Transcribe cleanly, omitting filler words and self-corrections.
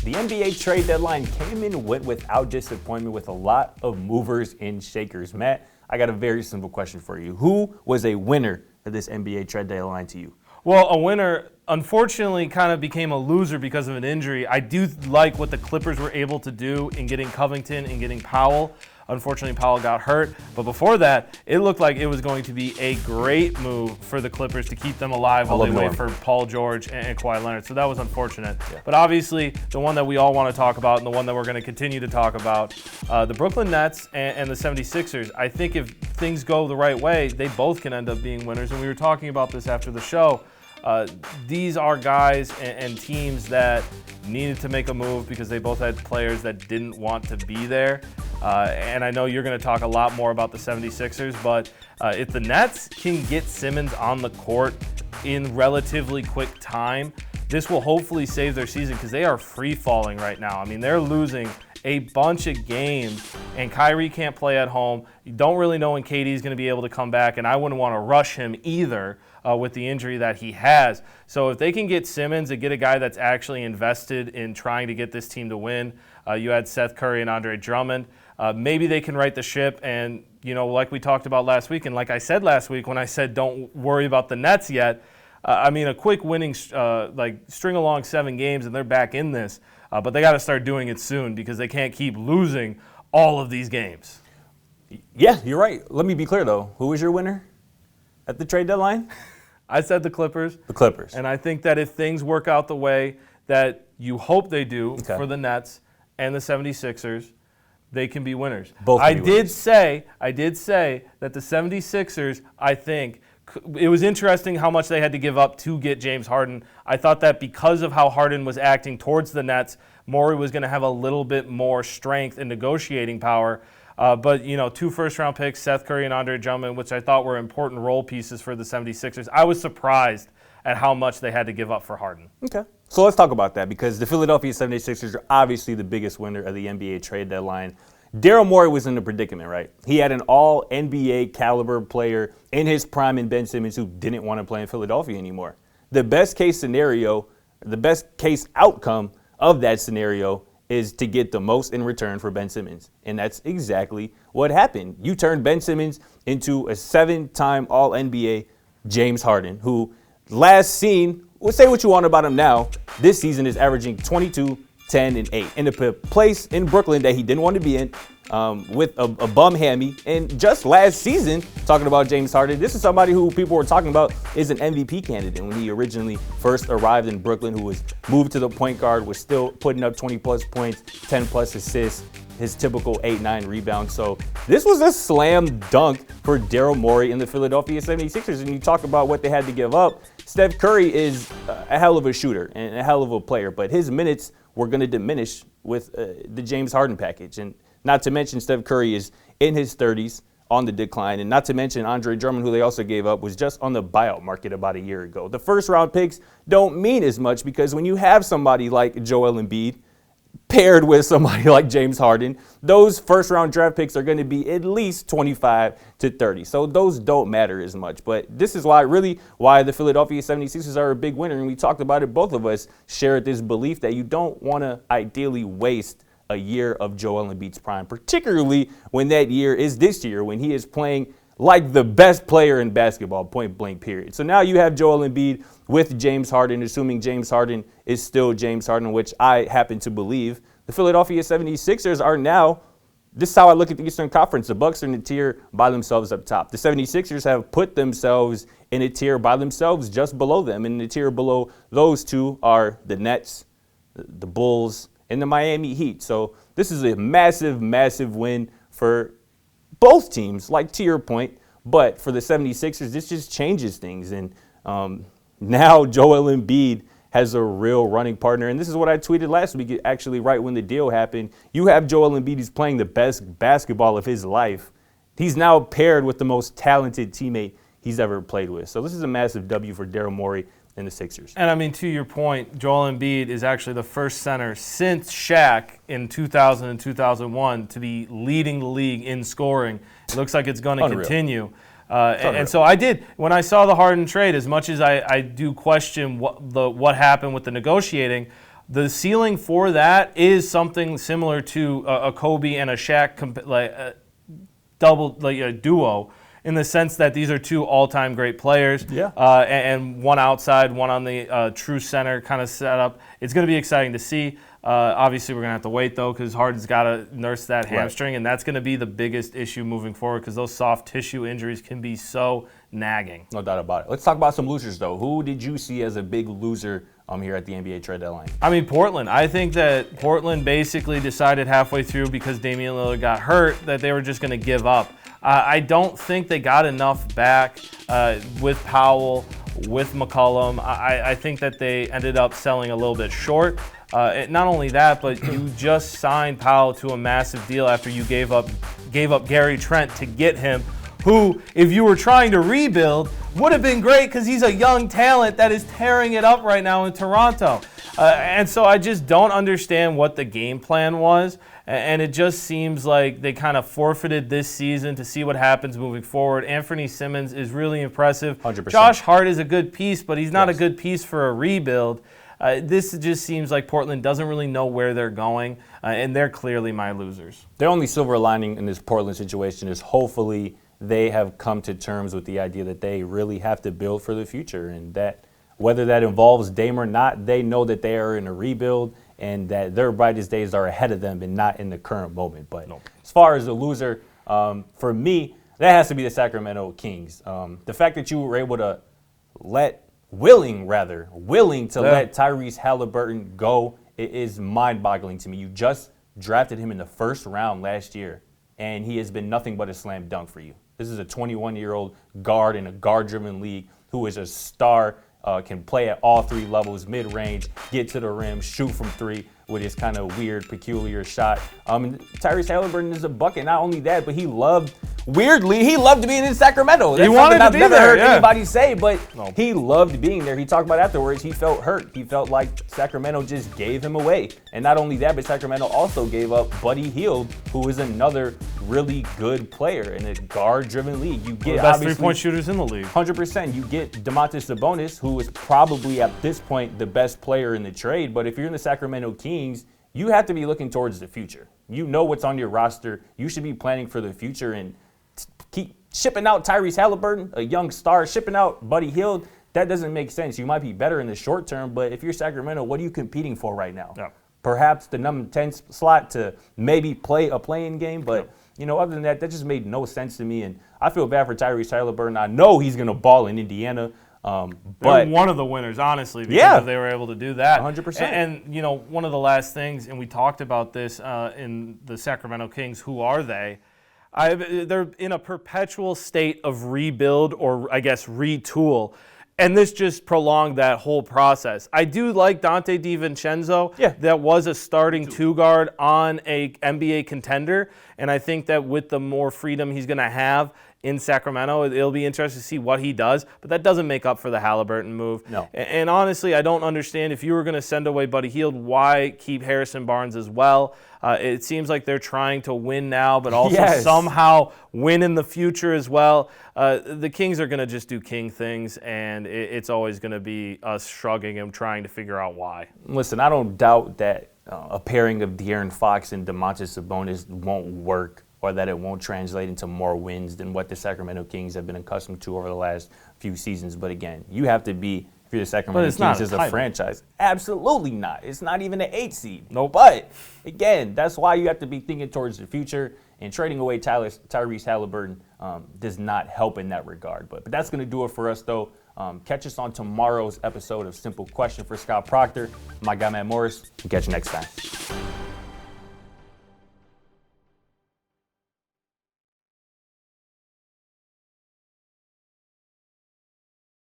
The NBA trade deadline came and went without disappointment with a lot of movers and shakers. Matt, I got a very simple question for you. Who was a winner of this NBA trade deadline to you? Well, a winner, unfortunately, kind of became a loser because of an injury. I do like what the Clippers were able to do in getting Covington and getting Powell. Unfortunately, Powell got hurt. But before that, it looked like it was going to be a great move for the Clippers to keep them alive while they wait for Paul George and Kawhi Leonard. So that was unfortunate. Yeah. But obviously, the one that we all want to talk about and the one that we're going to continue to talk about, the Brooklyn Nets and the 76ers, I think if things go the right way, they both can end up being winners. And we were talking about this after the show. These are guys and teams that needed to make a move because they both had players that didn't want to be there. And I know you're going to talk a lot more about the 76ers, but if the Nets can get Simmons on the court in relatively quick time, this will hopefully save their season because they are free-falling right now. I mean, they're losing a bunch of games, and Kyrie can't play at home. You don't really know when KD is going to be able to come back, and I wouldn't want to rush him either with the injury that he has. So if they can get Simmons and get a guy that's actually invested in trying to get this team to win, you had Seth Curry and Andre Drummond, maybe they can right the ship. And, you know, like we talked about last week, and like I said last week when I said don't worry about the Nets yet, I mean, a quick winning, string along 7 games and they're back in this. But they got to start doing it soon because they can't keep losing all of these games. Yeah, you're right. Let me be clear, though. Who was your winner at the trade deadline? I said the Clippers. The Clippers. And I think that if things work out the way that you hope they do for the Nets and the 76ers, they can be winners. I did say that the 76ers, I think, it was interesting how much they had to give up to get James Harden. I thought that because of how Harden was acting towards the Nets, Morey was going to have a little bit more strength and negotiating power. But, you know, 2 first-round picks, Seth Curry and Andre Drummond, which I thought were important role pieces for the 76ers. I was surprised at how much they had to give up for Harden. Okay. So let's talk about that because the Philadelphia 76ers are obviously the biggest winner of the NBA trade deadline. Daryl Morey was in a predicament, right? He had an all-NBA caliber player in his prime in Ben Simmons who didn't want to play in Philadelphia anymore. The best case scenario, the best case outcome of that scenario is to get the most in return for Ben Simmons. And that's exactly what happened. You turned Ben Simmons into a 7-time All-NBA James Harden, who last seen, we'll say what you want about him now, this season is averaging 22, 10, and 8 in a place in Brooklyn that he didn't want to be in with a bum hammy. And just last season, talking about James Harden, this is somebody who people were talking about is an MVP candidate when he originally first arrived in Brooklyn, who was moved to the point guard, was still putting up 20-plus points, 10-plus assists, his typical 8-9 rebounds. So this was a slam dunk for Daryl Morey and the Philadelphia 76ers. And you talk about what they had to give up. Steph Curry is a hell of a shooter and a hell of a player, but his minutes were going to diminish with the James Harden package. And not to mention Steph Curry is in his 30s on the decline. And not to mention Andre Drummond, who they also gave up, was just on the buyout market about a year ago. The first-round picks don't mean as much because when you have somebody like Joel Embiid paired with somebody like James Harden, those first-round draft picks are going to be at least 25 to 30. So those don't matter as much. But this is why the Philadelphia 76ers are a big winner. And we talked about it. Both of us share this belief that you don't want to ideally waste a year of Joel Embiid's prime, particularly when that year is this year, when he is playing like the best player in basketball, point blank, period. So now you have Joel Embiid with James Harden, assuming James Harden is still James Harden, which I happen to believe. The Philadelphia 76ers are now, this is how I look at the Eastern Conference. The Bucks are in a tier by themselves up top. The 76ers have put themselves in a tier by themselves just below them. And the tier below those two are the Nets, the Bulls, and the Miami Heat. So this is a massive, massive win for both teams, like to your point. But for the 76ers, this just changes things. And now Joel Embiid has a real running partner. And this is what I tweeted last week, actually right when the deal happened. You have Joel Embiid who's playing the best basketball of his life. He's now paired with the most talented teammate he's ever played with. So this is a massive W for Daryl Morey and the Sixers. And I mean, to your point, Joel Embiid is actually the first center since Shaq in 2000 and 2001 to be leading the league in scoring. It looks like it's going to continue. And so I did, when I saw the Harden trade, as much as I do question what happened with the negotiating, The ceiling for that is something similar to a Kobe and a Shaq, a duo, in the sense that these are two all-time great players. Yeah. And one outside, one on the true center kind of setup. It's going to be exciting to see. Obviously, we're going to have to wait, though, because Harden's got to nurse that hamstring, and that's going to be the biggest issue moving forward because those soft tissue injuries can be so nagging. No doubt about it. Let's talk about some losers, though. Who did you see as a big loser here at the NBA trade deadline? I mean, Portland. I think that Portland basically decided halfway through because Damian Lillard got hurt that they were just going to give up. I don't think they got enough back with Powell, with McCollum. I think that they ended up selling a little bit short. Not only that, but you just signed Powell to a massive deal after you gave up Gary Trent to get him, who, if you were trying to rebuild, would have been great because he's a young talent that is tearing it up right now in Toronto. And so I just don't understand what the game plan was. And it just seems like they kind of forfeited this season to see what happens moving forward. Anthony Simmons is really impressive. 100%. Josh Hart is a good piece, but he's not a good piece for a rebuild. This just seems like Portland doesn't really know where they're going, and they're clearly my losers. Their only silver lining in this Portland situation is hopefully they have come to terms with the idea that they really have to build for the future, and that whether that involves Dame or not, they know that they are in a rebuild and that their brightest days are ahead of them and not in the current moment. But as far as the loser, for me, that has to be the Sacramento Kings. The fact that you were able to willing to let Tyrese Halliburton go is mind-boggling to me. You just drafted him in the first round last year, and he has been nothing but a slam dunk for you. This is a 21-year-old guard in a guard-driven league who is a star, can play at all three levels, mid-range, get to the rim, shoot from three with his kind of weird, peculiar shot. Tyrese Halliburton is a bucket. Not only that, but he loved being in Sacramento. That's he wanted something to I've be never there, heard anybody say, but he loved being there. He talked about afterwards he felt hurt. He felt like Sacramento just gave him away. And not only that, but Sacramento also gave up Buddy Hield, who is another really good player in a guard-driven league. You get the best three-point shooters in the league. 100%. You get Domantas Sabonis, who is probably at this point the best player in the trade. But if you're in the Sacramento Kings, you have to be looking towards the future. You know what's on your roster. You should be planning for the future and keep shipping out Tyrese Halliburton, a young star, shipping out Buddy Hield. That doesn't make sense. You might be better in the short term, but if you're Sacramento, what are you competing for right now? Yeah. Perhaps the number 10 slot to maybe play a play-in game, but other than that, that just made no sense to me. And I feel bad for Tyrese Halliburton. I know he's going to ball in Indiana. But they're one of the winners, honestly, because they were able to do that. 100%. And one of the last things, and we talked about this in the Sacramento Kings, who are they? They're in a perpetual state of rebuild or, I guess, retool. And this just prolonged that whole process. I do like Dante DiVincenzo. Yeah. That was a starting two-guard on a NBA contender. And I think that with the more freedom he's going to have in Sacramento, it'll be interesting to see what he does. But that doesn't make up for the Halliburton move. No. And honestly, I don't understand, if you were going to send away Buddy Hield, why keep Harrison Barnes as well? It seems like they're trying to win now, but also somehow win in the future as well. The Kings are going to just do King things, and it's always going to be us shrugging and trying to figure out why. Listen, I don't doubt that a pairing of De'Aaron Fox and Domantas Sabonis won't work, or that it won't translate into more wins than what the Sacramento Kings have been accustomed to over the last few seasons. But again, you have to be, if you're the Sacramento Kings as a franchise, absolutely not. It's not even an 8 seed. Nope. But again, that's why you have to be thinking towards the future, and trading away Tyrese Halliburton does not help in that regard. But that's going to do it for us, though. Catch us on tomorrow's episode of Simple Question. For Scott Procter, my guy Matt Morris. We'll catch you next time.